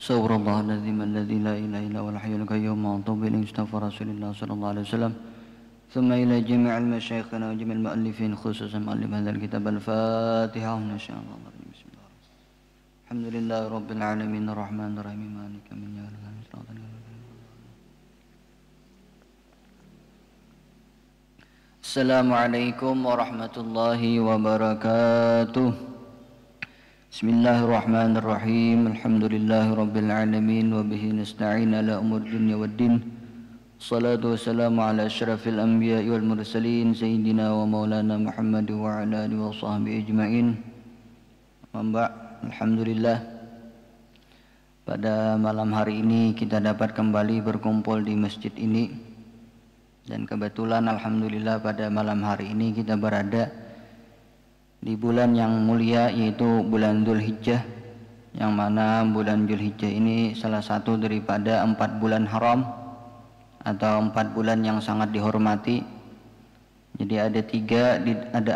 صور الله العظيم الذي لا إله إلا هو الحي القيوم وأتوب إليه مصطفى رسول الله صلى الله عليه وسلم ثم إلى جميع المشايخنا وجميع المؤلفين خصوصا مؤلف هذا الكتاب الفاتحة إن شاء الله. بسم الله الحمد لله رب العالمين الرحمن الرحيم مالك يوم الدين. Assalamualaikum warahmatullahi wabarakatuh. Bismillahirrahmanirrahim. Alhamdulillahi rabbil alamin wa bihi nasta'in ala umur dunya waddin. Salatu wassalamu ala asyrafil anbiya'i wal mursalin sayyidina wa maulana Muhammad wa ala alihi wa sahbihi ajma'in. Alhamdulillah, pada malam hari ini kita dapat kembali berkumpul di masjid ini. Dan kebetulan alhamdulillah pada malam hari ini kita berada di bulan yang mulia, yaitu bulan Dzulhijjah, yang mana bulan Dzulhijjah ini salah satu daripada 4 bulan haram atau 4 bulan yang sangat dihormati. Jadi ada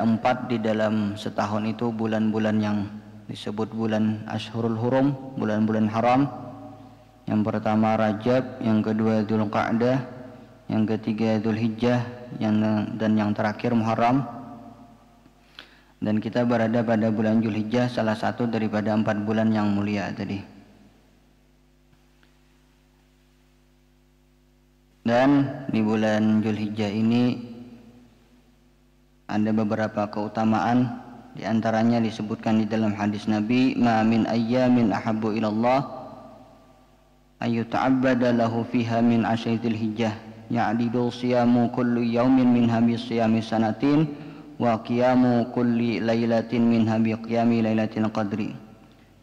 4 di dalam setahun itu bulan-bulan yang disebut bulan Ashhurul Hurum, bulan-bulan haram. Yang pertama Rajab, yang kedua Dzulqa'dah, yang ketiga Dzulhijjah, dan yang terakhir Muharram. Dan kita berada pada bulan Dzulhijjah, salah satu daripada 4 bulan yang mulia tadi. Dan di bulan Dzulhijjah ini ada beberapa keutamaan, di antaranya disebutkan di dalam hadis Nabi, "Ma min ayyamin ahabbu ilallah ayyuta'abbada lahu fiha min ashritil hijjah ya'didu siyamu kulli yaumin min habi siyami sanatin wa qiyamu kulli lailatin min habi qiyami lailatin qadri."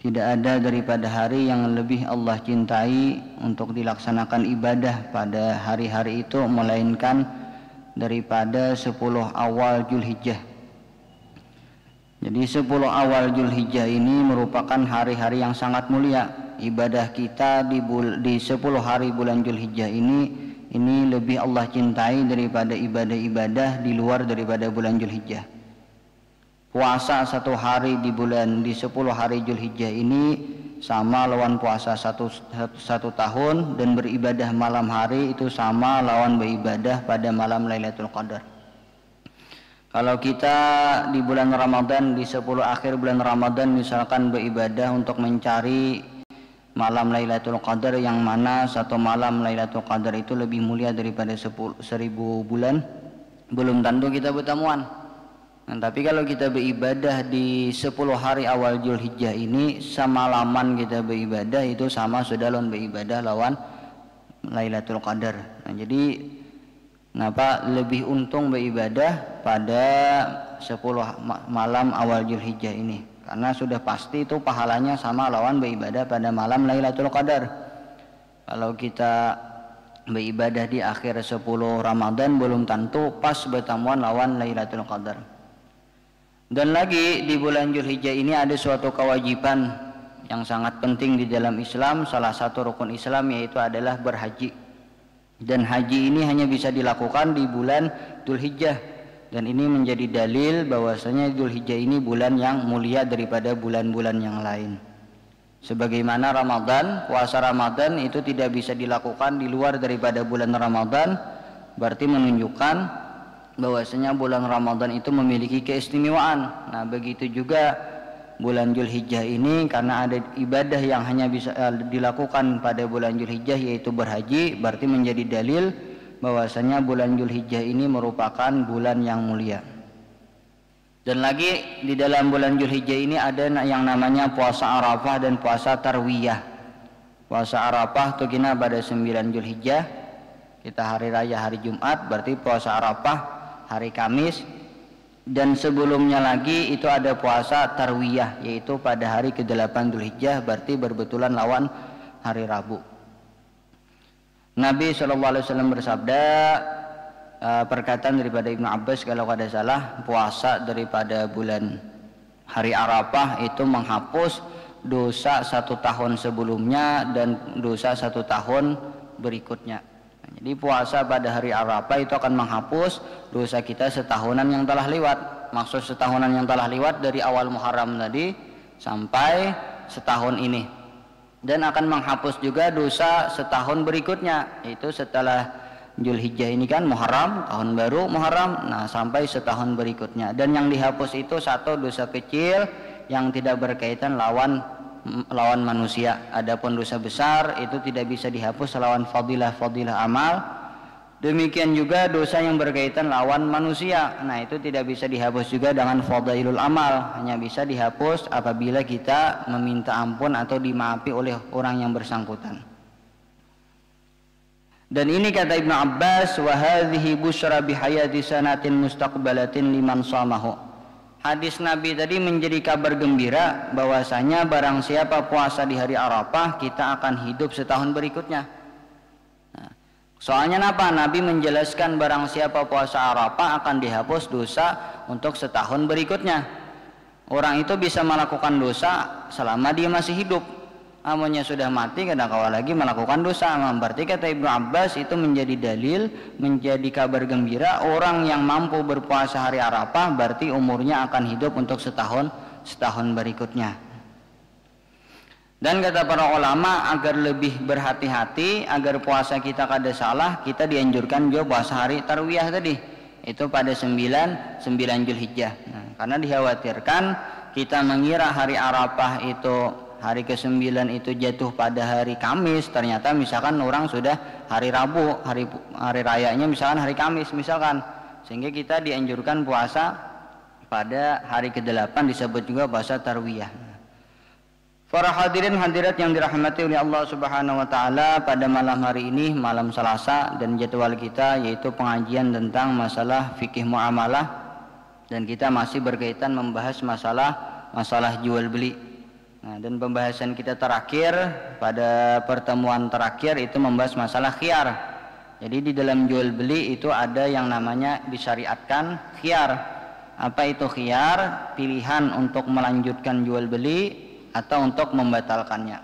Tidak ada daripada hari yang lebih Allah cintai untuk dilaksanakan ibadah pada hari-hari itu melainkan daripada 10 awal Dzulhijjah. Jadi 10 awal Dzulhijjah ini merupakan hari-hari yang sangat mulia. Ibadah kita di 10 hari bulan Dzulhijjah ini lebih Allah cintai daripada ibadah-ibadah di luar daripada bulan Dzulhijjah. Puasa 1 hari di 10 hari Dzulhijjah ini sama lawan puasa satu tahun, dan beribadah malam hari itu sama lawan beribadah pada malam Lailatul Qadar. Kalau kita di bulan Ramadan, di 10 akhir bulan Ramadan misalkan beribadah untuk mencari malam Lailatul Qadar, yang mana satu malam Lailatul Qadar itu lebih mulia daripada 1000 bulan, belum tentu kita bertemuan. Nah, tapi kalau kita beribadah di 10 hari awal Dzulhijjah ini, semalaman kita beribadah itu sama sudah lawan beribadah lawan Lailatul Qadar. Nah, jadi kenapa lebih untung beribadah pada 10 malam awal Dzulhijjah ini? Karena sudah pasti itu pahalanya sama lawan beribadah pada malam Lailatul Qadar. Kalau kita beribadah di akhir 10 Ramadan belum tentu pas bertemuan lawan Lailatul Qadar. Dan lagi di bulan Dzulhijjah ini ada suatu kewajiban yang sangat penting di dalam Islam. Salah satu rukun Islam yaitu adalah berhaji. Dan haji ini hanya bisa dilakukan di bulan Dzulhijjah. Dan ini menjadi dalil bahwasanya Dzulhijjah ini bulan yang mulia daripada bulan-bulan yang lain. Sebagaimana Ramadan, puasa Ramadan itu tidak bisa dilakukan di luar daripada bulan Ramadan, berarti menunjukkan bahwasanya bulan Ramadan itu memiliki keistimewaan. Nah, begitu juga bulan Dzulhijjah ini, karena ada ibadah yang hanya bisa dilakukan pada bulan Dzulhijjah yaitu berhaji, berarti menjadi dalil bahwasanya bulan Dzulhijjah ini merupakan bulan yang mulia. Dan lagi di dalam bulan Dzulhijjah ini ada yang namanya puasa Arafah dan puasa Tarwiyah. Puasa Arafah itu kena pada 9 Dzulhijjah, kita hari raya hari Jumat, berarti puasa Arafah hari Kamis. Dan sebelumnya lagi itu ada puasa Tarwiyah, yaitu pada hari ke-8 Dzulhijjah, berarti berbetulan lawan hari Rabu. Nabi SAW bersabda, perkataan daripada Ibnu Abbas kalau tidak salah, puasa daripada bulan hari Arafah itu menghapus dosa 1 tahun sebelumnya dan dosa 1 tahun berikutnya. Jadi puasa pada hari Arafah itu akan menghapus dosa kita setahunan yang telah lewat. Maksud setahunan yang telah lewat dari awal Muharram tadi sampai setahun ini. dan akan menghapus juga dosa setahun berikutnya, yaitu setelah Zulhijjah ini kan Muharram, tahun baru Muharram, nah sampai setahun berikutnya. Dan yang dihapus itu satu dosa kecil yang tidak berkaitan lawan manusia. Adapun dosa besar itu tidak bisa dihapus lawan fadilah amal. Demikian juga dosa yang berkaitan lawan manusia, nah itu tidak bisa dihapus juga dengan fadailul amal, hanya bisa dihapus apabila kita meminta ampun atau dimaafi oleh orang yang bersangkutan. Dan ini kata Ibnu Abbas, wa hadhihi busyra bihayati sanatin mustaqbalatin liman shamahu. Hadis Nabi tadi menjadi kabar gembira bahwasanya barang siapa puasa di hari Arafah, kita akan hidup setahun berikutnya. Nah, soalnya apa? Nabi menjelaskan barang siapa puasa Arafah akan dihapus dosa untuk setahun berikutnya. Orang itu bisa melakukan dosa selama dia masih hidup. Amunnya sudah mati kadang kala lagi melakukan dosa. Berarti kata Ibnu Abbas itu menjadi dalil, menjadi kabar gembira orang yang mampu berpuasa hari Arafah berarti umurnya akan hidup untuk setahun berikutnya. Dan kata para ulama agar lebih berhati-hati, agar puasa kita kada salah, kita dianjurkan juga puasa hari tarwiyah tadi, itu pada 9 Zulhijjah. Nah, karena dikhawatirkan kita mengira hari Arafah itu hari ke-9 itu jatuh pada hari Kamis, ternyata misalkan orang sudah hari Rabu, hari rayanya misalkan hari Kamis misalkan, sehingga kita dianjurkan puasa pada hari ke-8, disebut juga puasa tarwiyah. Para hadirin hadirat yang dirahmati oleh Allah Subhanahu wa taala, pada malam hari ini, malam Selasa, dan jadwal kita yaitu pengajian tentang masalah fikih muamalah, dan kita masih berkaitan membahas masalah jual beli. Nah, dan pembahasan kita terakhir pada pertemuan terakhir itu membahas masalah khiyar. Jadi di dalam jual beli itu ada yang namanya disyariatkan khiyar. Apa itu khiyar? Pilihan untuk melanjutkan jual beli atau untuk membatalkannya.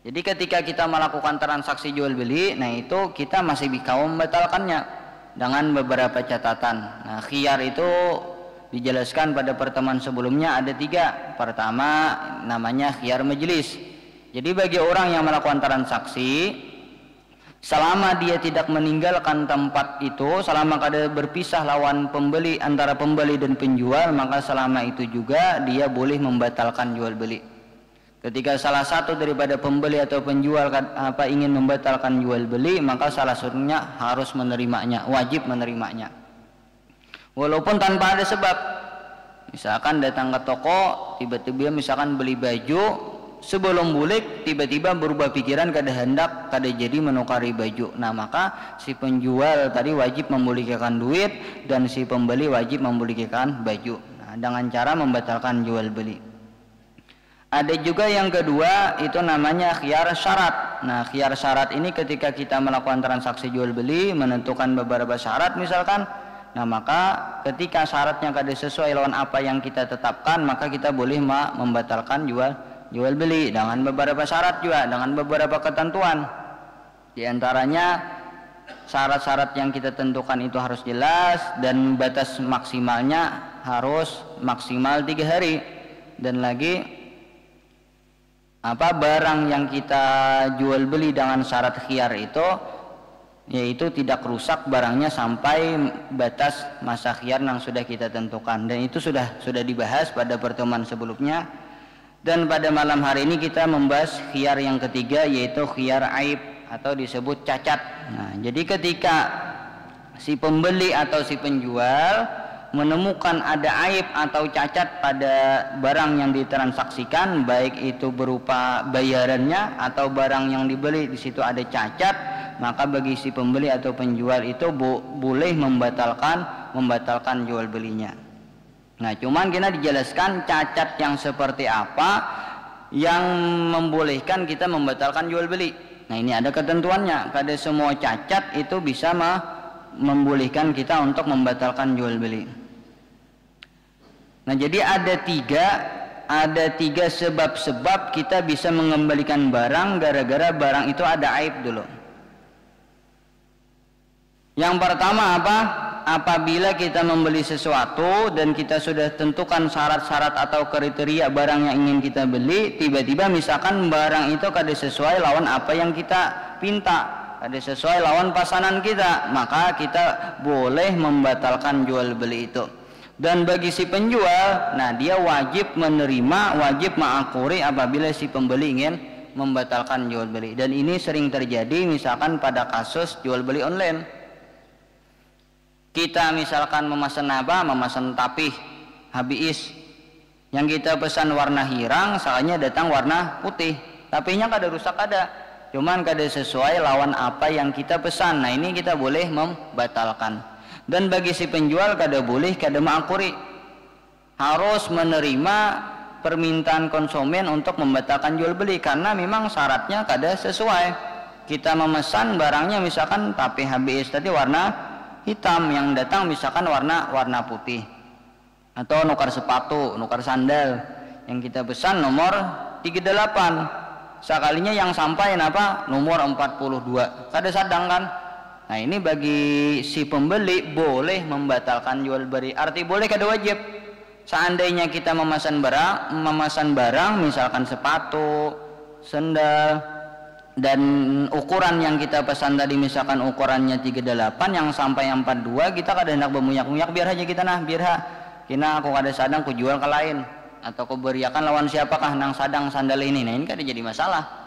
Jadi ketika kita melakukan transaksi jual beli, nah itu kita masih bisa membatalkannya dengan beberapa catatan. Nah, khiyar itu dijelaskan pada pertemuan sebelumnya ada 3. Pertama namanya khiyar majelis. Jadi bagi orang yang melakukan transaksi, selama dia tidak meninggalkan tempat itu, selama kada berpisah lawan pembeli, antara pembeli dan penjual, maka selama itu juga dia boleh membatalkan jual beli. Ketika salah satu daripada pembeli atau penjual ingin membatalkan jual beli, maka salah satunya harus menerimanya, wajib menerimanya. Walaupun tanpa ada sebab. Misalkan datang ke toko, tiba-tiba misalkan beli baju, sebelum bulik tiba-tiba berubah pikiran kada hendak, kada jadi menukari baju. Nah, maka si penjual tadi wajib membulikan duit dan si pembeli wajib membulikan baju. Nah, dengan cara membatalkan jual beli. Ada juga yang kedua, itu namanya khiyar syarat. Nah, khiyar syarat ini ketika kita melakukan transaksi jual beli, menentukan beberapa syarat misalkan. Nah, maka ketika syaratnya kada sesuai lawan apa yang kita tetapkan, maka kita boleh membatalkan jual beli dengan beberapa syarat juga, dengan beberapa ketentuan. Di antaranya syarat-syarat yang kita tentukan itu harus jelas, dan batas maksimalnya harus maksimal 3 hari. Dan lagi barang yang kita jual beli dengan syarat khiyar itu yaitu tidak rusak barangnya sampai batas masa khiyar yang sudah kita tentukan, dan itu sudah dibahas pada pertemuan sebelumnya. Dan pada malam hari ini kita membahas khiyar yang ketiga, yaitu khiyar aib atau disebut cacat. Nah, jadi ketika si pembeli atau si penjual menemukan ada aib atau cacat pada barang yang ditransaksikan, baik itu berupa bayarannya atau barang yang dibeli di situ ada cacat, maka bagi si pembeli atau penjual itu boleh membatalkan jual belinya. Nah, cuman kita dijelaskan cacat yang seperti apa yang membolehkan kita membatalkan jual beli. Nah, ini ada ketentuannya. Kada semua cacat itu bisa membolehkan kita untuk membatalkan jual beli. Nah, jadi ada tiga sebab-sebab kita bisa mengembalikan barang gara-gara barang itu ada aib dulu. Yang pertama apa? apabila kita membeli sesuatu dan kita sudah tentukan syarat-syarat atau kriteria barang yang ingin kita beli, tiba-tiba misalkan barang itu kada sesuai lawan apa yang kita pinta, kada sesuai lawan pesanan kita, maka kita boleh membatalkan jual beli itu. Dan bagi si penjual, nah dia wajib menerima, wajib mengakuri apabila si pembeli ingin membatalkan jual beli. Dan ini sering terjadi misalkan pada kasus jual beli online. Kita misalkan memesan apa? Memesan tapih habis. Yang kita pesan warna hirang, soalnya datang warna putih. Tapihnya kada rusak ada, cuman kada sesuai lawan apa yang kita pesan. Nah ini kita boleh membatalkan. Dan bagi si penjual kada boleh kada mengakuri, harus menerima permintaan konsumen untuk membatalkan jual beli karena memang syaratnya kada sesuai. Kita memesan barangnya misalkan tapih habis tadi warna hitam, yang datang misalkan warna putih. Atau nukar sepatu, nukar sandal, yang kita pesan nomor 38, sekalinya yang sampai apa nomor 42, kada sadang kan. Nah ini bagi si pembeli boleh membatalkan jual beli. Arti boleh kada wajib. Seandainya kita memesan barang misalkan sepatu, sandal, dan ukuran yang kita pesan tadi misalkan ukurannya 38, yang sampai 42 kita kada hendak bermunyak-munyak, biar aja kita kina aku kada sadang ku jual ke lain atau ku beriakan lawan siapakah nang sadang sandal ini. Nah ini kada jadi masalah.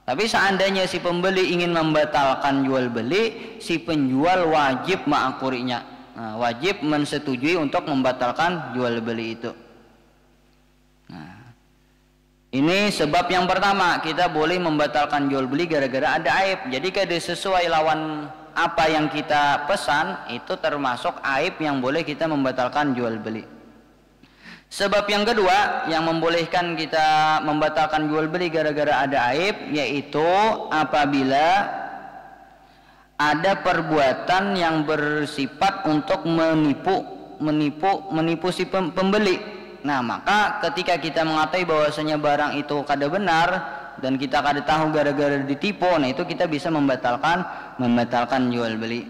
Tapi seandainya si pembeli ingin membatalkan jual beli, si penjual wajib mengakurinya, wajib mensetujui untuk membatalkan jual beli itu. Ini sebab yang pertama, kita boleh membatalkan jual beli gara-gara ada aib. Jadi kada sesuai lawan apa yang kita pesan, itu termasuk aib yang boleh kita membatalkan jual beli. Sebab yang kedua yang membolehkan kita membatalkan jual beli gara-gara ada aib, yaitu apabila ada perbuatan yang bersifat untuk menipu si pembeli. Nah maka ketika kita mengatakan bahwasanya barang itu kada benar dan kita kada tahu gara-gara ditipu, nah itu kita bisa membatalkan jual beli.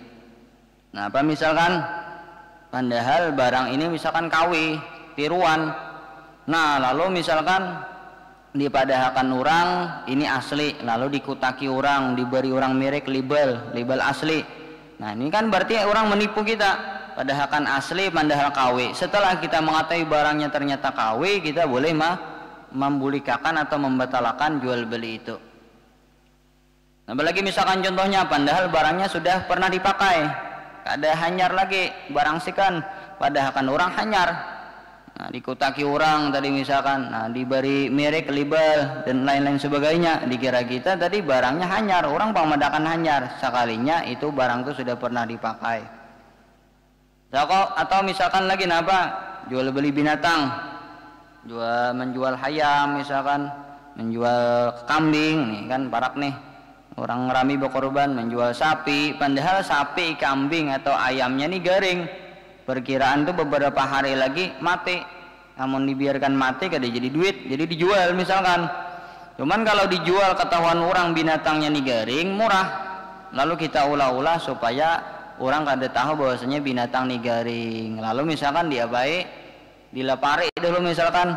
Nah apa misalkan padahal barang ini misalkan KW tiruan, nah lalu misalkan dipadahakan orang ini asli, lalu dikutaki orang, diberi orang merek label asli. Nah ini kan berarti orang menipu kita. Padahal kan asli, padahal KW. Setelah kita mengetahui barangnya ternyata KW, kita boleh membulikakan atau membatalkan jual beli itu. Nah, apalagi misalkan contohnya, padahal barangnya sudah pernah dipakai, kada hanyar lagi, barang sikan, padahal kan orang hanyar. Nah, dikutaki orang tadi misalkan, nah diberi merek, label dan lain-lain sebagainya, dikira kita tadi barangnya hanyar, orang pemadakan hanyar, sekalinya itu barang itu sudah pernah dipakai. Atau misalkan lagi jual beli binatang, menjual ayam misalkan, menjual kambing nih kan parak nih, orang rami berkorban menjual sapi, padahal sapi, kambing atau ayamnya nih garing, perkiraan tuh beberapa hari lagi mati, namun dibiarkan mati kada jadi duit, jadi dijual misalkan. Cuman kalau dijual ketahuan orang binatangnya nih garing, murah, lalu kita ulah-ulah supaya orang kada tahu bahwasanya binatang nih garing, lalu misalkan dia baik dilapari dulu misalkan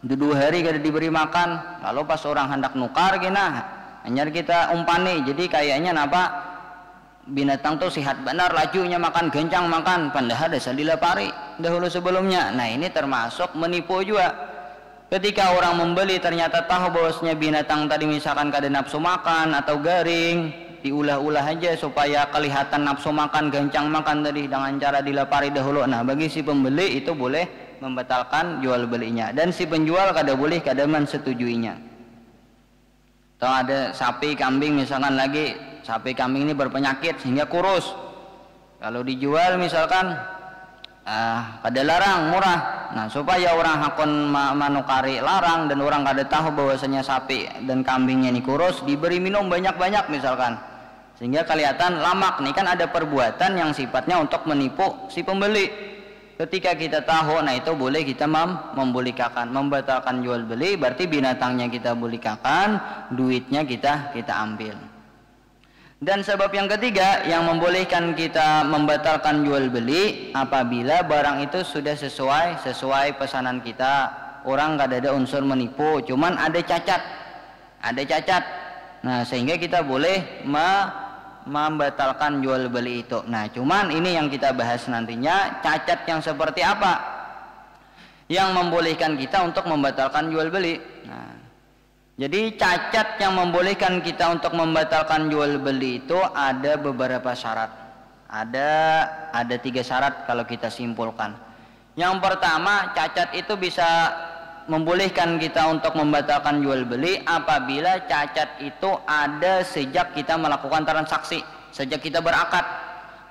2 hari kada diberi makan, lalu pas orang hendak nukar kena hanyar kita umpani, jadi kayaknya binatang tuh sehat benar, lajunya makan, gencang makan, padahal dasar dilapari dahulu sebelumnya. Nah ini termasuk menipu juga. Ketika orang membeli ternyata tahu bahwasanya binatang tadi misalkan kada nafsu makan atau garing, diulah-ulah aja supaya kelihatan nafsu makan, gencang makan tadi dengan cara dilapari dahulu. Nah bagi si pembeli itu boleh membatalkan jual belinya, dan si penjual kada boleh kada mensetujuinya. Atau ada sapi kambing misalkan lagi, sapi kambing ini berpenyakit sehingga kurus, kalau dijual misalkan kada larang, murah. Nah supaya orang hakon manukari larang dan orang kada tahu bahwasanya sapi dan kambingnya ini kurus, diberi minum banyak-banyak misalkan, sehingga kelihatan lamak. Nih kan ada perbuatan yang sifatnya untuk menipu si pembeli. Ketika kita tahu, nah itu boleh kita membatalkan jual beli, berarti binatangnya kita bulikakan, duitnya kita ambil. Dan sebab yang ketiga yang membolehkan kita membatalkan jual beli apabila barang itu sudah sesuai pesanan kita. Orang gak ada unsur menipu, cuman ada cacat. Nah, sehingga kita boleh membatalkan jual beli itu. Nah, cuman ini yang kita bahas nantinya, cacat yang seperti apa yang membolehkan kita untuk membatalkan jual beli. Nah, jadi cacat yang membolehkan kita untuk membatalkan jual beli itu ada beberapa syarat. Ada 3 syarat kalau kita simpulkan. Yang pertama, cacat itu bisa membolehkan kita untuk membatalkan jual beli apabila cacat itu ada sejak kita melakukan transaksi, sejak kita berakad.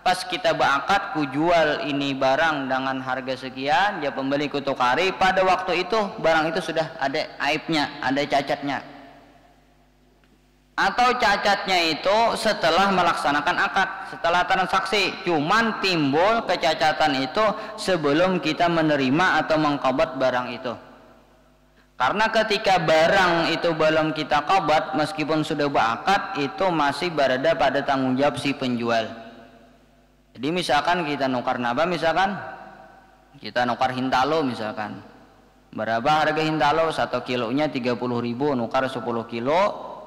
Pas kita berakad, ku jual ini barang dengan harga sekian, dia pembeli ku tukari, pada waktu itu barang itu sudah ada aibnya, ada cacatnya. Atau cacatnya itu setelah melaksanakan akad, setelah transaksi, cuman timbul kecacatan itu sebelum kita menerima atau mengqabad barang itu. Karena ketika barang itu belum kita qabad, meskipun sudah berakad, itu masih berada pada tanggung jawab si penjual. Jadi misalkan kita nukar naba, misalkan kita nukar hintalo, misalkan berapa harga hintalo, 1 kilonya 30.000, nukar 10 kilo,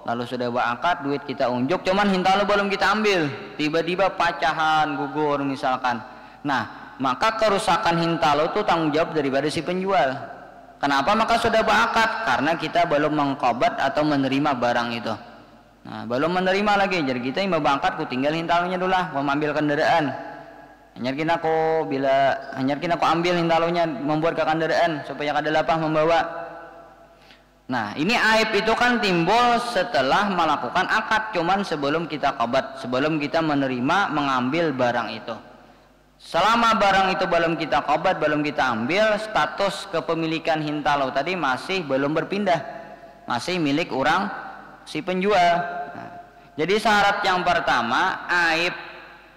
lalu sudah berakad, duit kita unjuk, cuman hintalo belum kita ambil, tiba-tiba pacahan, gugur misalkan. Nah, maka kerusakan hintalo itu tanggung jawab daripada si penjual. Kenapa? Maka sudah berakad, karena kita belum mengqabad atau menerima barang itu. Nah, belum menerima lagi, jadi kita yang berakad, ku tinggal hintalonya dulu lah, mau ambil kendaraan. Hanyarkin aku ambil hintalonya, membuat ke kendaraan supaya kada lapah membawa. Nah, ini aib itu kan timbul setelah melakukan akad, cuman sebelum kita qabad, sebelum kita menerima mengambil barang itu. Selama barang itu belum kita qabad, belum kita ambil, status kepemilikan hintalo tadi masih belum berpindah, masih milik orang si penjual. Nah, jadi syarat yang pertama, aib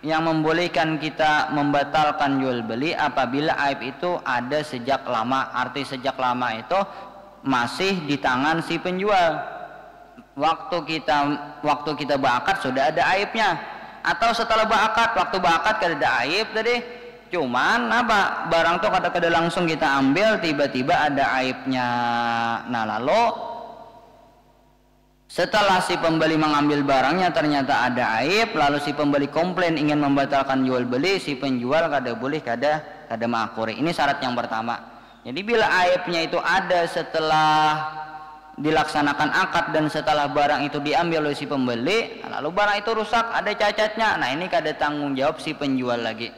yang membolehkan kita membatalkan jual beli apabila aib itu ada sejak lama. Arti sejak lama itu masih di tangan si penjual. Waktu kita berakad sudah ada aibnya. Atau setelah berakad, waktu berakad kada aib tadi, cuman apa, barang tuh kada langsung kita ambil, tiba-tiba ada aibnya. Nah, lalu setelah si pembeli mengambil barangnya ternyata ada aib, lalu si pembeli komplain ingin membatalkan jual beli, si penjual kada boleh kada mengakuri. Ini syarat yang pertama. Jadi bila aibnya itu ada setelah dilaksanakan akad dan setelah barang itu diambil oleh si pembeli, lalu barang itu rusak, ada cacatnya, nah ini kada tanggung jawab si penjual lagi.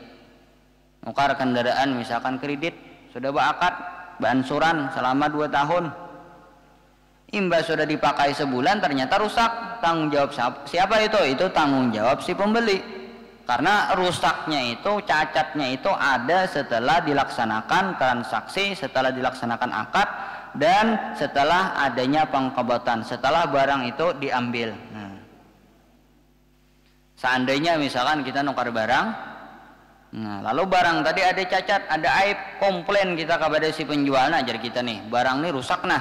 Nukar kendaraan misalkan kredit, sudah berakad, beansuran selama 2 tahun, imbas sudah dipakai sebulan ternyata rusak, tanggung jawab siapa itu? Itu tanggung jawab si pembeli, karena rusaknya itu, cacatnya itu ada setelah dilaksanakan transaksi, setelah dilaksanakan akad, dan setelah adanya pengqabatan, setelah barang itu diambil. Nah, seandainya misalkan kita nukar barang, nah lalu barang tadi ada cacat, ada aib, komplain kita kepada si penjual, nah jadi kita nih barang nih rusak, nah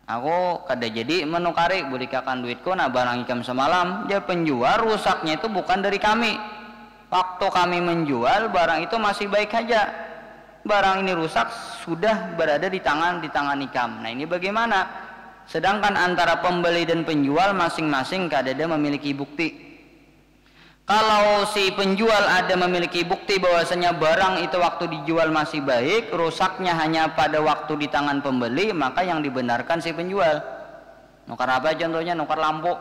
aku kada jadi menukari, bolehkan duitku, nah barang ikam semalam, dia penjual, rusaknya itu bukan dari kami. Waktu kami menjual barang itu masih baik saja, barang ini rusak sudah berada di tangan ikam. Nah, ini bagaimana? Sedangkan antara pembeli dan penjual masing-masing kada ada memiliki bukti. Kalau si penjual ada memiliki bukti bahwasanya barang itu waktu dijual masih baik, rusaknya hanya pada waktu di tangan pembeli, maka yang dibenarkan si penjual. Nukar apa contohnya? Nukar lampu,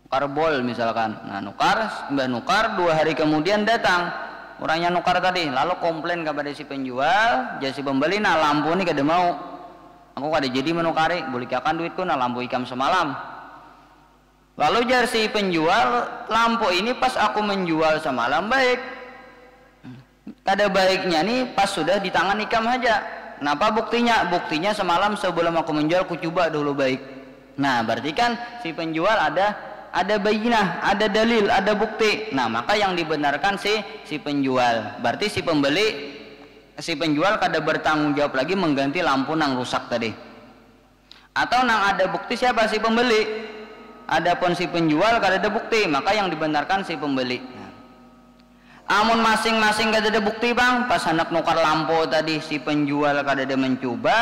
nukar bol misalkan. Nah, nukar 2 hari kemudian datang orangnya nukar tadi, lalu komplain kepada si penjual, jadi si pembeli, nah lampu ini kada mau, aku kada jadi menukari, bolehkan duitku, nah lampu ikam semalam. Lalu jar si penjual, lampu ini pas aku menjual semalam baik, kada baiknya nih pas sudah di tangan ikam aja. Kenapa buktinya? Buktinya semalam sebelum aku menjual, ku coba dulu baik. Nah, berarti kan si penjual ada bayinah, ada dalil, ada bukti. Nah, maka yang dibenarkan si penjual. Berarti si penjual kada bertanggung jawab lagi mengganti lampu nang rusak tadi. Atau nang ada bukti siapa? Si pembeli. Adapun si penjual kada ada bukti, maka yang dibenarkan si pembeli. Amun masing-masing kada ada bukti bang, pas hendak nukar lampu tadi si penjual kada ada mencoba,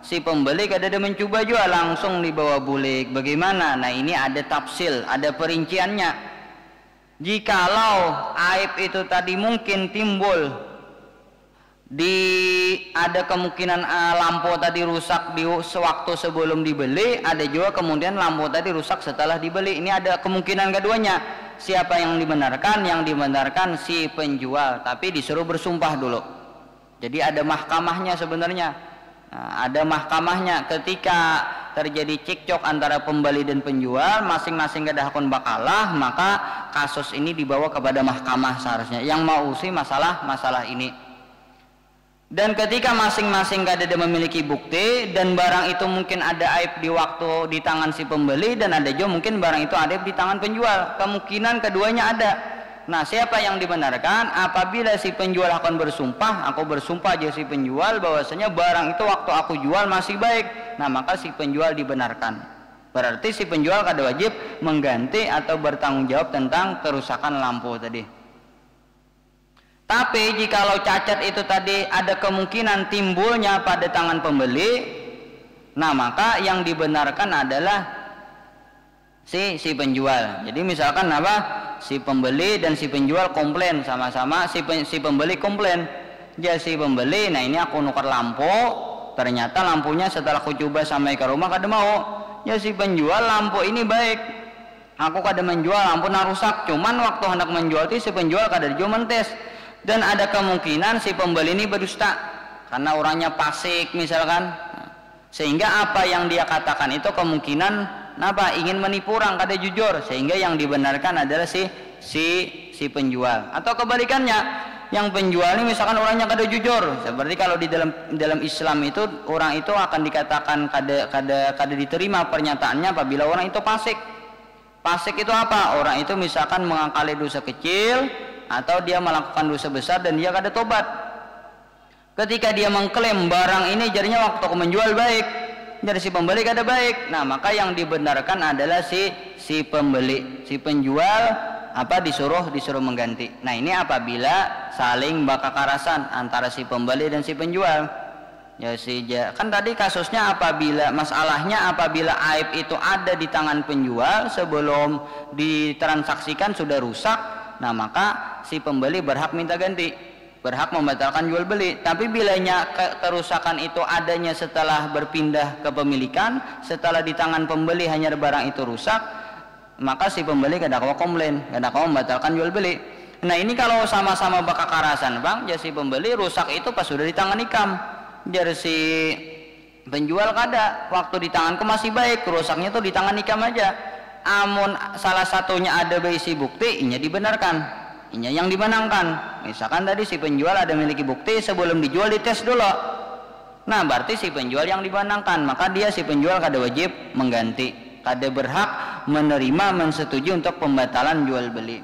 si pembeli kada ada mencoba juga, langsung dibawa bulik. Bagaimana? Nah ini ada tafsil, ada perinciannya. Jikalau aib itu tadi mungkin timbul ada kemungkinan lampu tadi rusak di sewaktu sebelum dibeli, ada juga kemudian lampu tadi rusak setelah dibeli. Ini ada kemungkinan keduanya. Siapa yang dibenarkan? Yang dibenarkan si penjual, tapi disuruh bersumpah dulu. Jadi ada mahkamahnya sebenarnya. Nah, ada mahkamahnya ketika terjadi cekcok antara pembeli dan penjual, masing-masing kada hakun bakalah, maka kasus ini dibawa kepada mahkamah seharusnya yang mau usi masalah ini. Dan ketika masing-masing kada ada memiliki bukti dan barang itu mungkin ada aib di tangan si pembeli dan ada juga mungkin barang itu ada di tangan penjual, kemungkinan keduanya ada. Nah siapa yang dibenarkan? Apabila si penjual akan bersumpah, aku bersumpah aja si penjual bahwasanya barang itu waktu aku jual masih baik, nah maka si penjual dibenarkan. Berarti si penjual kada wajib mengganti atau bertanggung jawab tentang kerusakan lampu tadi. Tapi jikalau cacat itu tadi ada kemungkinan timbulnya pada tangan pembeli, nah maka yang dibenarkan adalah si penjual. Jadi misalkan apa? Si pembeli dan si penjual komplain sama-sama, si pembeli komplain. Jadi si pembeli, nah ini aku nukar lampu, ternyata lampunya setelah aku coba sampai ke rumah kada mau. Ya si penjual, lampu ini baik, aku kada menjual, lampu nak rusak. Cuman waktu hendak menjual si penjual kada jual mentes. Dan ada kemungkinan si pembeli ini berdusta karena orangnya fasik misalkan, sehingga apa yang dia katakan itu kemungkinan ingin menipu orang, kada jujur, sehingga yang dibenarkan adalah si penjual. Atau kebalikannya, yang penjual ini misalkan orangnya kada jujur, seperti kalau di dalam Islam itu orang itu akan dikatakan kada diterima pernyataannya apabila orang itu fasik. Fasik itu apa? Orang itu misalkan mengakali dosa kecil atau dia melakukan dosa besar dan dia kada tobat. Ketika dia mengklaim barang ini jadinya waktu aku menjual baik, jadi si pembeli kada baik, nah maka yang dibenarkan adalah si pembeli. Si penjual disuruh mengganti. Nah ini apabila saling bakakarasan antara si pembeli dan si penjual. Kan tadi kasusnya masalahnya apabila aib itu ada di tangan penjual sebelum ditransaksikan sudah rusak, nah maka si pembeli berhak minta ganti, berhak membatalkan jual beli. Tapi bilanya kerusakan itu adanya setelah berpindah kepemilikan, setelah di tangan pembeli hanya barang itu rusak, maka si pembeli kada kawa komplain, kada kawa membatalkan jual beli. Nah ini kalau sama-sama bakakarasan bang, jadi si pembeli rusak itu pas sudah di tangan ikam, jadi si penjual kada, waktu di tanganku masih baik, rusaknya tuh di tangan ikam aja. Amun salah satunya ada berisi bukti, inya dibenarkan, inya yang dimenangkan. Misalkan tadi si penjual ada memiliki bukti, sebelum dijual dites dulu, nah berarti si penjual yang dimenangkan, maka dia si penjual kada wajib mengganti, kada berhak menerima mensetujui untuk pembatalan jual beli.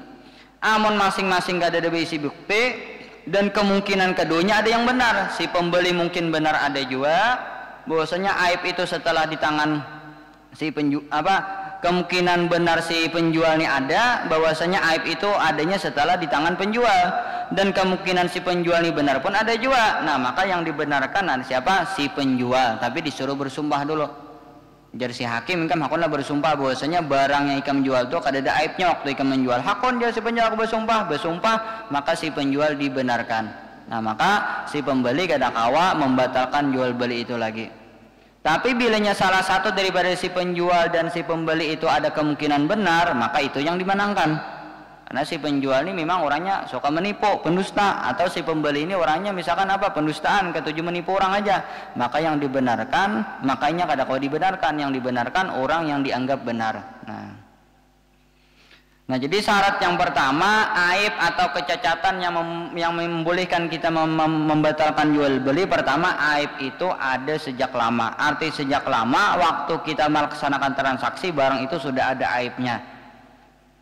Amun masing-masing kada ada berisi bukti dan kemungkinan keduanya ada yang benar, si pembeli mungkin benar, ada juga bahwasanya aib itu setelah di tangan si kemungkinan benar si penjual ini ada, bahwasanya aib itu adanya setelah di tangan penjual, dan kemungkinan si penjual ini benar pun ada juga. Nah maka yang dibenarkan siapa? Si penjual, tapi disuruh bersumpah dulu. Jadi si hakim ikam hakunlah bersumpah bahwasanya barang yang ikam jual itu kada ada aibnya waktu ikam menjual. Hakun dia si penjual bersumpah, maka si penjual dibenarkan. Nah maka si pembeli kada kawa membatalkan jual beli itu lagi. Tapi bilanya salah satu daripada si penjual dan si pembeli itu ada kemungkinan benar, maka itu yang dimenangkan. Karena si penjual ini memang orangnya suka menipu, pendusta, atau si pembeli ini orangnya misalkan pendustaan, ketujuh menipu orang aja, maka yang dibenarkan, makanya kada kau dibenarkan, yang dibenarkan orang yang dianggap benar. Nah jadi syarat yang pertama, aib atau kecacatan yang membolehkan kita membatalkan jual beli, pertama aib itu ada sejak lama. Arti sejak lama waktu kita melaksanakan transaksi barang itu sudah ada aibnya,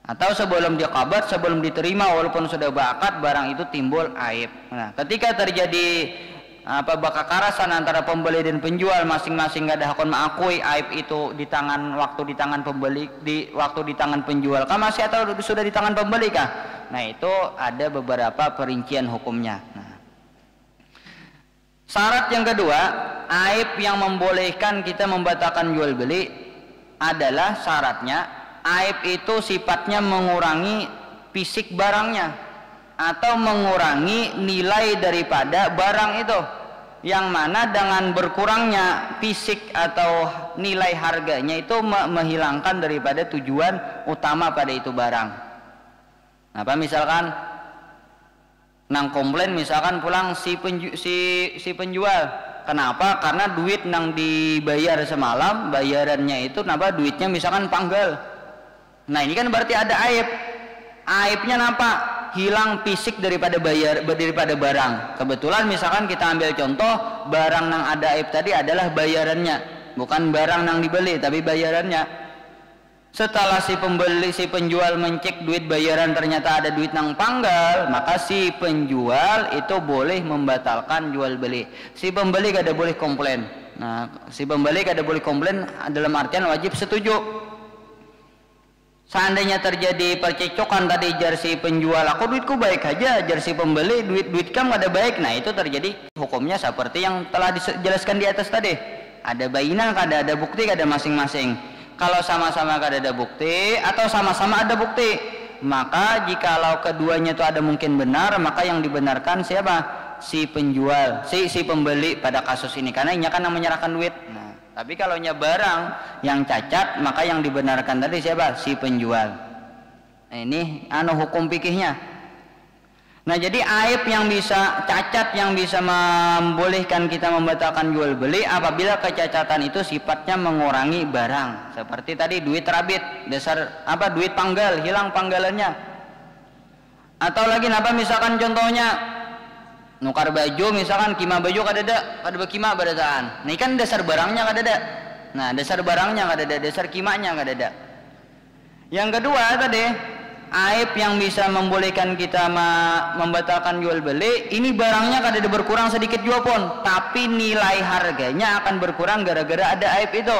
atau sebelum dikabat, sebelum diterima walaupun sudah berakad barang itu timbul aib. Nah ketika terjadi bakakarasan antara pembeli dan penjual, masing-masing gak ada hakon mengakui aib itu di tangan pembeli, waktu di tangan penjual kah masih atau sudah di tangan pembeli kah? Nah itu ada beberapa perincian hukumnya. Nah, syarat yang kedua, aib yang membolehkan kita membatalkan jual beli adalah syaratnya aib itu sifatnya mengurangi fisik barangnya atau mengurangi nilai daripada barang itu, yang mana dengan berkurangnya fisik atau nilai harganya itu menghilangkan daripada tujuan utama pada itu barang. Apa misalkan nang komplain misalkan pulang si penjual, kenapa? Karena duit nang dibayar semalam bayarannya itu kenapa duitnya misalkan panggal. Nah ini kan berarti ada aib. Aibnya apa? Hilang fisik daripada barang. Kebetulan misalkan kita ambil contoh, barang yang ada aib tadi adalah bayarannya, bukan barang yang dibeli tapi bayarannya. Setelah si penjual mencek duit bayaran ternyata ada duit yang panggal, maka si penjual itu boleh membatalkan jual beli. Si pembeli gak ada boleh komplain. Nah, si pembeli gak ada boleh komplain dalam artian wajib setuju. Seandainya terjadi percecokan tadi, jar si penjual aku duitku baik aja, jar si pembeli duit kamu ada baik. Nah itu terjadi hukumnya seperti yang telah dijelaskan di atas tadi. Ada bainah, ada bukti, ada masing-masing. Kalau sama-sama ada bukti atau sama-sama ada bukti, maka jikalau keduanya itu ada mungkin benar, maka yang dibenarkan siapa? Si penjual, si pembeli pada kasus ini, karena ini kan yang menyerahkan duit. Nah, tapi kalau barang yang cacat, maka yang dibenarkan tadi siapa? Si penjual. Nah, ini hukum fikihnya. Nah jadi aib yang bisa, cacat yang bisa membolehkan kita membatalkan jual beli apabila kecacatan itu sifatnya mengurangi barang. Seperti tadi duit rabit, dasar duit panggal, hilang panggalannya. Atau lagi misalkan contohnya nukar baju, misalkan kima baju kada kima berdasaan. Nah ini kan dasar barangnya kada. Nah dasar barangnya kada, dasar kimanya kada. Yang kedua tadi, aib yang bisa membolehkan kita membatalkan jual beli, ini barangnya kada ada berkurang sedikit juga pun, tapi nilai harganya akan berkurang gara-gara ada aib itu.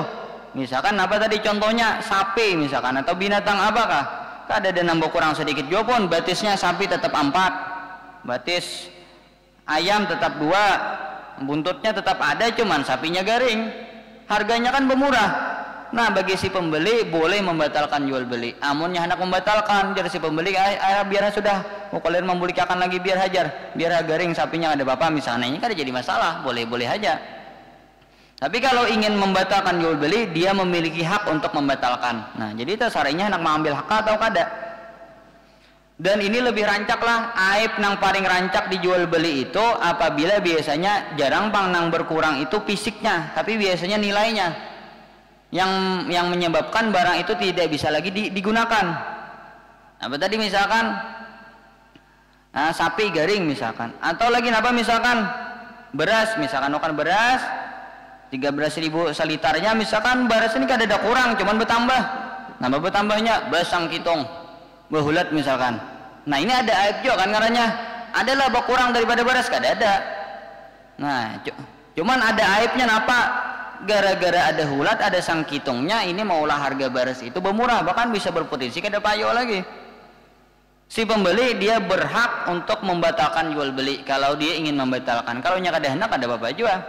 Misalkan tadi contohnya sapi misalkan, atau binatang apakah, kada ada nambah kurang sedikit juga pun, batisnya sapi tetap 4, batis ayam tetap 2, buntutnya tetap ada, cuman sapinya garing, harganya kan bermurah. Nah bagi si pembeli boleh membatalkan jual beli. Amunnya hendak membatalkan, jadi si pembeli biar sudah, kalian membelikan lagi biar hajar, biar garing sapinya ada apa misalnya, ini kan jadi masalah, boleh aja. Tapi kalau ingin membatalkan jual beli, dia memiliki hak untuk membatalkan. Nah jadi itu syariahnya hendak mengambil hak atau kada. Dan ini lebih rancak lah, aib nang paling rancak dijual beli itu apabila biasanya jarang nang berkurang itu fisiknya, tapi biasanya nilainya yang menyebabkan barang itu tidak bisa lagi digunakan. Apa tadi misalkan sapi garing misalkan, atau lagi misalkan beras, misalkan beras 13.000 selitarnya, misalkan beras ini kada ada kurang, cuman bertambah. Nambah bertambahnya basang kitong behulat misalkan. Nah ini ada aib juga kan, karena adalah berkurang daripada beras kada ada. Nah cuman ada aibnya apa? Gara-gara ada hulat, ada sang kitungnya, ini maulah harga beras itu bermurah, bahkan bisa berpotensi kada payo lagi. Si pembeli dia berhak untuk membatalkan jual beli kalau dia ingin membatalkan. Kalau nya kada hendak ada apa juga.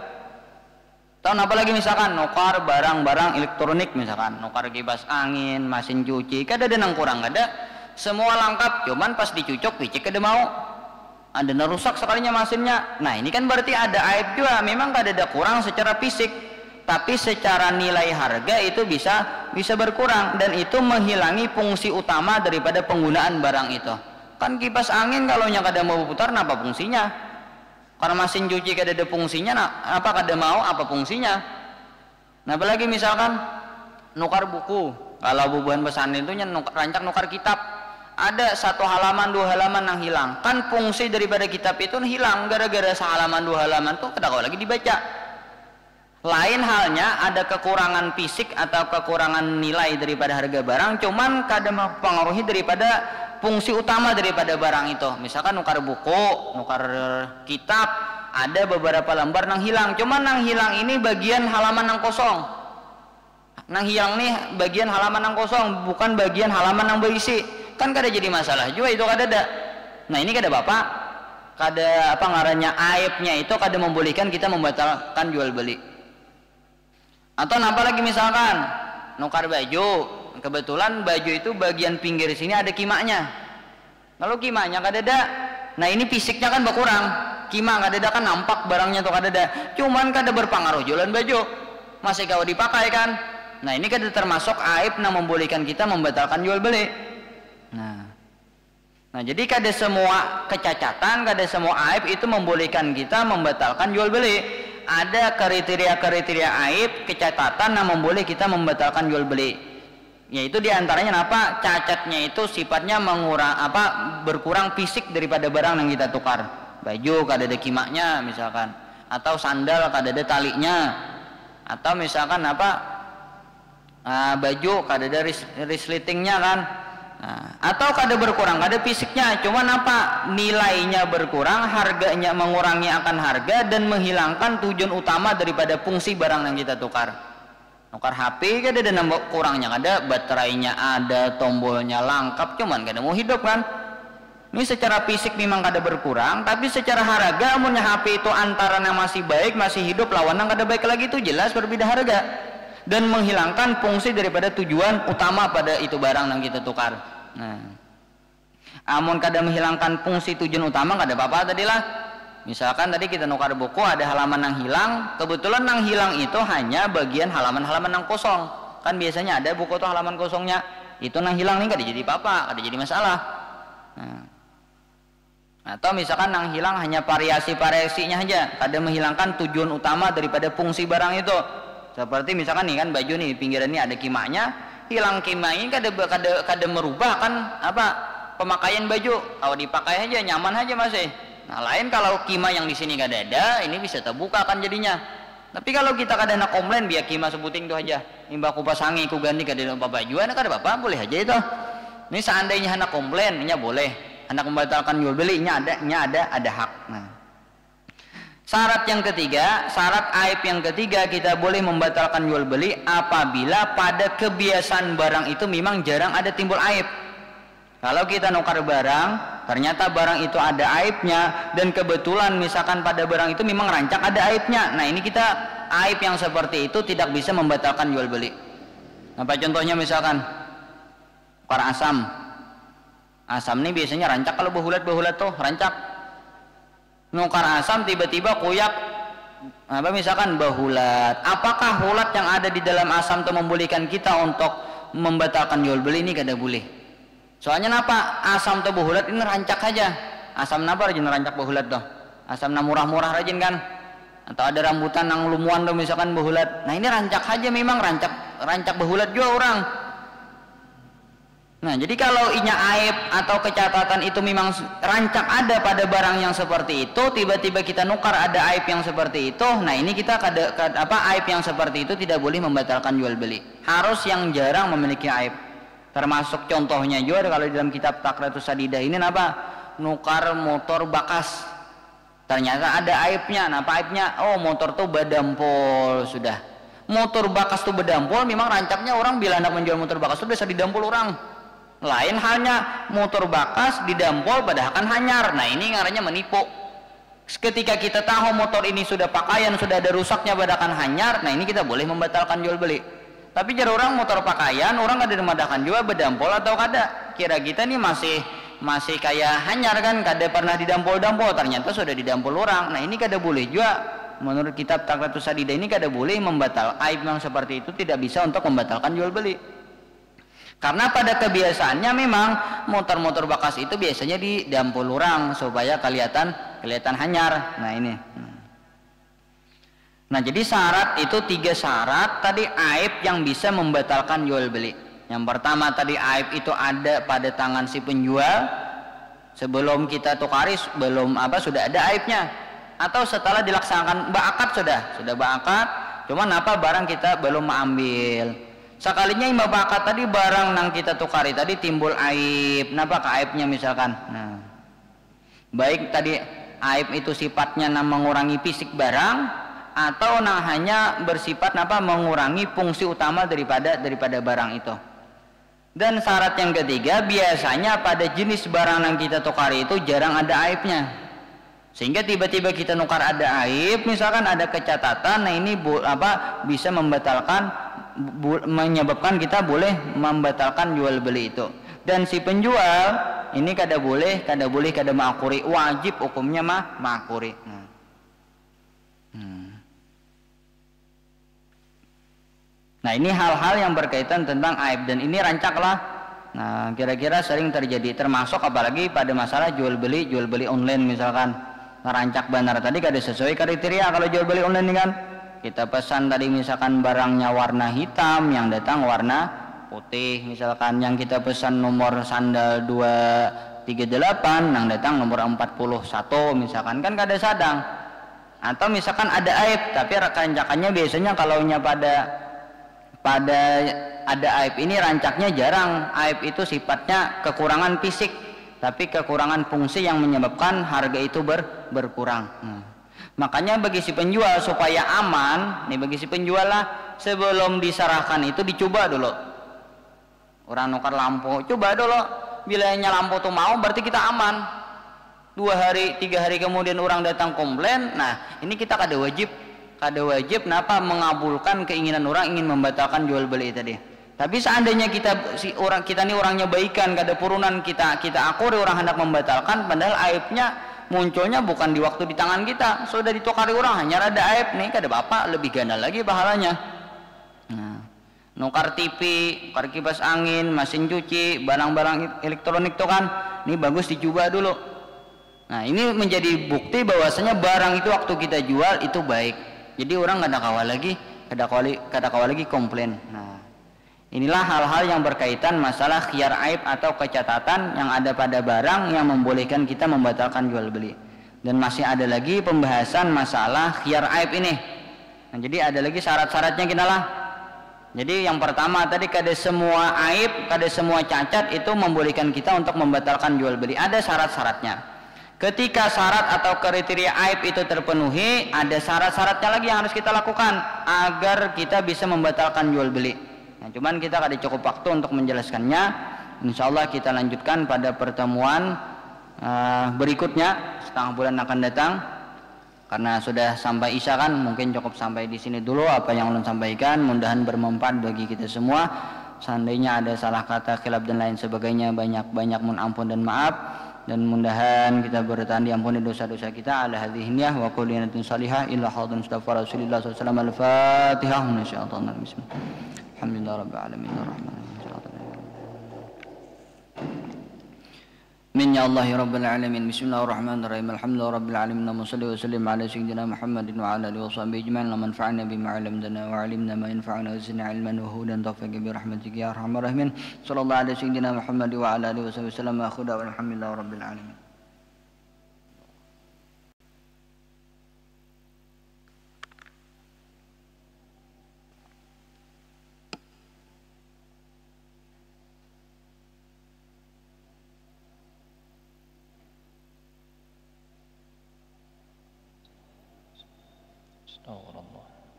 Tahun apa lagi misalkan nukar barang-barang elektronik, misalkan nukar kipas angin, mesin cuci, kada ada nang kurang, kada, semua lengkap, cuman pas dicucuk picik kada mau, ada rusak sekalinya mesinnya. Nah ini kan berarti ada aib juga, memang kada ada kurang secara fisik, tapi secara nilai harga itu bisa berkurang, dan itu menghilangi fungsi utama daripada penggunaan barang itu. Kan kipas angin kalau nya kada mau putar, apa fungsinya? Karena mesin cuci kada ada fungsinya, apa kada mau, apa fungsinya? Nah apalagi misalkan nukar buku, kalau bubuhan pesantren itu rancak nukar kitab, ada 1 halaman 2 halaman yang hilang, kan fungsi daripada kitab itu hilang gara-gara sehalaman 2 halaman tuh kada kau lagi dibaca. Lain halnya ada kekurangan fisik atau kekurangan nilai daripada harga barang, cuman kadang mempengaruhi daripada fungsi utama daripada barang itu. Misalkan nukar buku, nukar kitab, ada beberapa lembar nang hilang, cuman nang hilang ini bagian halaman nang kosong. Nang hilang nih bagian halaman nang kosong, bukan bagian halaman nang berisi. Kan kada jadi masalah juga itu kada ada. Nah ini kada bapak, kada apa ngarannya aibnya itu kada membolehkan kita membatalkan jual beli. Atau napa lagi misalkan nukar baju, kebetulan baju itu bagian pinggir sini ada kimaknya. Kalau kimaknya kada ada, nah ini fisiknya kan berkurang. Kima kada ada kan nampak barangnya tuh kada ada. Cuman kada berpengaruh jualan baju, masih kau dipakai kan. Nah ini kada termasuk aib yang membolehkan kita membatalkan jual beli. Nah jadi kada semua kecacatan, kada semua aib itu membolehkan kita membatalkan jual beli. Ada kriteria-kriteria aib, kecacatan yang memboleh kita membatalkan jual beli. Yaitu diantaranya apa? Cacatnya itu sifatnya berkurang fisik daripada barang yang kita tukar. Baju kada ada kimaknya misalkan, atau sandal kada ada talinya, atau misalkan baju kada ada resletingnya kan. Nah, atau kada berkurang, kada fisiknya, cuman nilainya berkurang, harganya mengurangi akan harga dan menghilangkan tujuan utama daripada fungsi barang yang kita tukar. Tukar HP kada ada nambah kurangnya, kada baterainya ada, tombolnya lengkap, cuman kada mau hidup kan. Ini secara fisik memang kada berkurang, tapi secara harga amunnya HP itu antara yang masih baik, masih hidup, lawan yang kada baik lagi itu jelas berbeda harga. Dan menghilangkan fungsi daripada tujuan utama pada itu barang yang kita tukar. Nah, amun kada menghilangkan fungsi tujuan utama kada apa-apa tadilah. Misalkan tadi kita nukar buku ada halaman yang hilang, kebetulan yang hilang itu hanya bagian halaman-halaman yang kosong. Kan biasanya ada buku tuh halaman kosongnya, itu yang hilang nih kada jadi apa-apa, kada jadi masalah. Nah, atau misalkan yang hilang hanya variasi-variasinya aja, kada menghilangkan tujuan utama daripada fungsi barang itu. Seperti misalkan nih kan baju nih pinggiran ini ada kimaknya, hilang kimaknya kada merubah kan pemakaian baju. Kalau dipakai aja nyaman aja masih. Nah lain kalau kima yang di sini kada ada, ini bisa terbuka kan jadinya. Tapi kalau kita kada nak komplain biar kima sebuting itu aja. Imba ku pasangi ku ganti kada apa baju, kada apa boleh aja itu. Ini seandainya hendak komplain, nya boleh. Hendak membatalkan jual beli, nya ada hak. Nah. Syarat yang ketiga, syarat aib yang ketiga kita boleh membatalkan jual beli apabila pada kebiasaan barang itu memang jarang ada timbul aib. Kalau kita nukar barang, ternyata barang itu ada aibnya dan kebetulan misalkan pada barang itu memang rancak ada aibnya. Nah ini kita aib yang seperti itu tidak bisa membatalkan jual beli. Apa contohnya misalkan nukar asam. Asam ini biasanya rancak kalau behulat tuh rancak. Nukar asam tiba-tiba kuyak misalkan bahulat, apakah hulat yang ada di dalam asam itu membolehkan kita untuk membatalkan jual beli? Ini kada boleh. Soalnya asam itu bahulat ini rancak aja. Asam napa rajin rancak bahulat tuh? Asam na murah-murah rajin kan? Atau ada rambutan yang lumuan tuh misalkan bahulat. Nah ini rancak aja memang rancak bahulat juga orang. Nah jadi kalau inya aib atau kecatatan itu memang rancak ada pada barang yang seperti itu, tiba-tiba kita nukar ada aib yang seperti itu, nah ini kita aib yang seperti itu tidak boleh membatalkan jual beli. Harus yang jarang memiliki aib. Termasuk contohnya juga kalau di dalam kitab Takratus Sadidah ini nukar motor bakas. Ternyata ada aibnya. Apa aibnya? Oh motor tuh badampol sudah. Motor bakas tuh badampol memang rancaknya orang bila hendak menjual motor bakas tuh biasa didampol orang. Lain halnya motor bakas didampol padahal kan hanyar. Nah ini ngarannya menipu. Ketika kita tahu motor ini sudah pakaian, sudah ada rusaknya padahal kan hanyar, nah ini kita boleh membatalkan jual beli. Tapi jar orang motor pakaian, orang kada dimadakan juga bedampol atau kada. Kira kita nih masih kayak hanyar kan, kada pernah didampol-dampol, ternyata sudah didampol orang. Nah ini kada boleh juga. Menurut kitab Takratus Sadidah ini kada boleh aib yang seperti itu tidak bisa untuk membatalkan jual beli. Karena pada kebiasaannya memang motor-motor bekas itu biasanya didampol orang supaya kelihatan hanyar. Nah ini. Nah jadi syarat itu 3 syarat tadi aib yang bisa membatalkan jual beli. Yang pertama tadi aib itu ada pada tangan si penjual sebelum kita tukari sudah ada aibnya, atau setelah dilaksanakan akad sudah akad, cuman barang kita belum mengambil. Sekalinya yang bakat tadi barang yang kita tukari tadi timbul aib, ke aibnya misalkan. Nah, baik tadi aib itu sifatnya mengurangi fisik barang atau hanya bersifat mengurangi fungsi utama daripada barang itu. Dan syarat yang ketiga, biasanya pada jenis barang yang kita tukar itu jarang ada aibnya, sehingga tiba-tiba kita nukar ada aib, misalkan ada kecatatan, nah ini bisa menyebabkan kita boleh membatalkan jual beli itu. Dan si penjual ini kada boleh ma'kuri, wajib hukumnya ma'kuri. Nah ini hal-hal yang berkaitan tentang aib, dan ini rancaklah. Nah kira-kira sering terjadi, termasuk apalagi pada masalah jual beli online misalkan. Rancak benar tadi kada sesuai kriteria. Kalau jual beli online ini kan kita pesan tadi misalkan barangnya warna hitam, yang datang warna putih, misalkan yang kita pesan nomor sandal 238, yang datang nomor 41 misalkan, kan kada sadang. Atau misalkan ada aib, tapi rancakannya biasanya kalau pada ada aib ini rancaknya jarang. Aib itu sifatnya kekurangan fisik, tapi kekurangan fungsi yang menyebabkan harga itu berkurang. Makanya bagi si penjual supaya aman, bagi si penjual lah, sebelum diserahkan itu dicoba dulu. Orang nukar lampu, coba dulu. Bilanya lampu tuh mau, berarti kita aman. 2 hari, 3 hari kemudian orang datang komplain, nah ini kita kada wajib mengabulkan keinginan orang ingin membatalkan jual beli tadi. Tapi seandainya kita ini orangnya baikan, kada purunan, kita akuri orang hendak membatalkan, padahal aibnya munculnya bukan di waktu di tangan kita, sudah ditukari orang hanya ada aib nih, kada bapak, lebih ganda lagi pahalanya. Nah, nukar TV, nukar kipas angin, mesin cuci, barang-barang elektronik tuh kan, ini bagus dicoba dulu. Nah ini menjadi bukti bahwasanya barang itu waktu kita jual itu baik. Jadi orang kada kawal lagi komplain. Nah, inilah hal-hal yang berkaitan masalah khiyar aib atau kecatatan yang ada pada barang yang membolehkan kita membatalkan jual beli. Dan masih ada lagi pembahasan masalah khiyar aib ini. Nah, jadi ada lagi syarat-syaratnya kita lah. Jadi yang pertama tadi, kada semua aib, kada semua cacat itu membolehkan kita untuk membatalkan jual beli. Ada syarat-syaratnya. Ketika syarat atau kriteria aib itu terpenuhi, ada syarat-syaratnya lagi yang harus kita lakukan agar kita bisa membatalkan jual beli. Nah, cuman kita kada cukup waktu untuk menjelaskannya. Insyaallah kita lanjutkan pada pertemuan berikutnya, setengah bulan akan datang. Karena sudah sampai isya kan, mungkin cukup sampai di sini dulu apa yang ulun sampaikan. Mudah-mudahan bermanfaat bagi kita semua. Seandainya ada salah kata, khilaf dan lain sebagainya, banyak-banyak mohon ampun dan maaf. Dan mudah-mudahan kita bertahan diampuni dosa-dosa kita. Ala hadhihi niyah wa kulli niyatin salihah illa hadan mustafa Rasulillah sallallahu alaihi wasallam. Al-Fatihah. Minasyaitonir rajim. Alhamdulillah rabbil alamin arrahmanir min ya Allah ya rabbil alamin. Bismillahirrahmanirrahim. Alhamdulillah rabbil alamin. Shalli wa sallim ala sayyidina Muhammadin wa ala alihi wa sahbihi ajma'in. La manfa'na bima 'allamtana wa 'allimna ma yanfa'una wa zidna 'ilman wa hudan tawfiqan bi rahmatika ya arhamar rahimin. Sallallahu ala sayyidina Muhammad wa ala alihi wa sahbihi wasallam. Akhuda walhamdulillah rabbil alamin.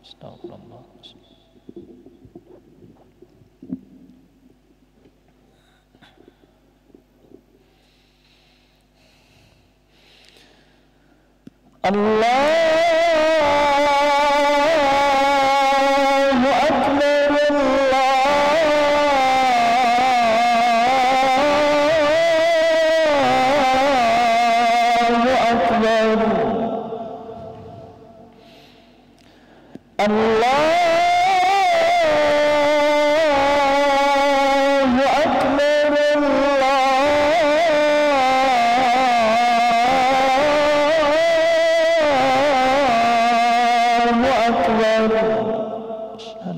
Astagfirullah. Allahu Akbar, Allahu Akbar. Allahu Akbar, Allahu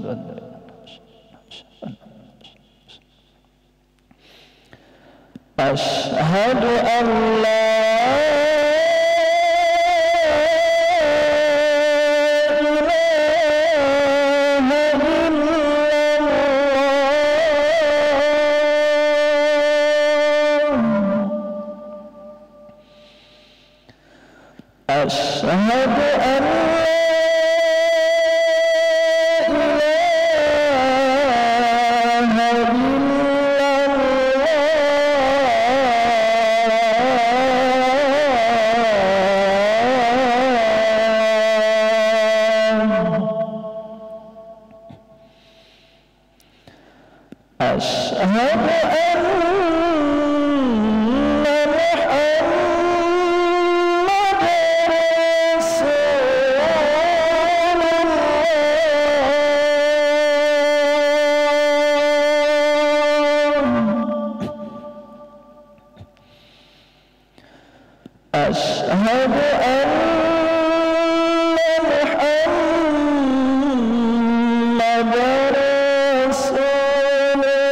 Akbar. Asyhadu an la أشهد أن محمد رسول الله. أشهد أن محمد رسول الله.